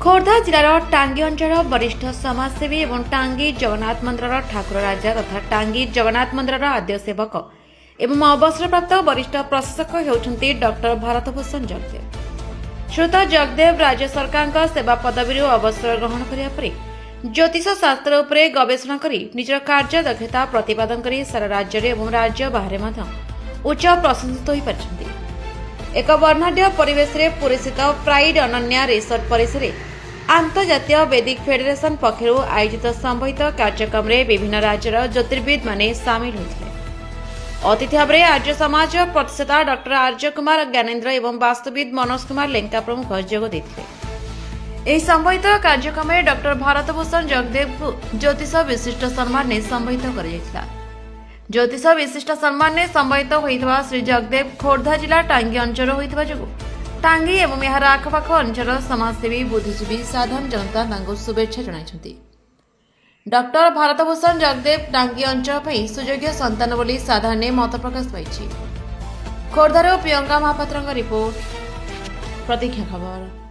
खोर्धा जिलार टांगी अंचल वरिष्ठ समाजसेवी और टांगी जगन्नाथ मंदिर ठाकुर राजा तथा टांगी जगन्नाथ मंदिर आद्य सेवक एवं अवसरप्राप्त वरिष्ठ प्रशासक होती डॉक्टर भारतभूषण जगदेव। श्रोत जगदेव राज्य सरकार सेवा पदवी अवसर ग्रहण करने पर ज्योतिष शास्त्र उपरे गवेषणा करी निजर कार्य दक्षता प्रतिपादन करी सारा राज्य और राज्य बाहर उच्च प्रशंसित हो पारिछन्ति। एक वर्णाढ्य परिवेश रे पुरस्कृत प्राइड अनन्या रिसोर्ट परिसर आंतर्जातीय वैदिक फेडरेशन पक्षर आयोजित संबंधित कार्यक्रम रे विभिन्न राज्यर ज्योतिर्विद माने सामिल होते। अतिथि भाव में आर्य समाज प्रतिष्ठाता डॉक्टर आर्य कुमार ज्ञानेन्द्र एवं वास्तुविद मनोज कुमार लेंका प्रमुख जोग देते। संबंधित कार्यक्रम में डॉक्टर भारतभूषण जगदेव को ज्योतिष विशिष्ट सम्मान ने संबंधित कर ज्योतिष विशिष्ट सम्मान ने संबंधित होता श्री जगदेव खोर्धा जिला टांगी अंचल होता जो टांगी एवं यार आखपाख अंचल समाजसेवी बुद्धिजीवी साधारण जनता शुभेच्छा जणाइछन्ति। डॉक्टर भारतभूषण जगदेव टांगी अंचल पर सुयोग्य संतान बोली साधारण ने मत प्रकाश पाई। खोर्धार प्रियंका महापात्र रिपोर्ट प्रतीक्षा खबर।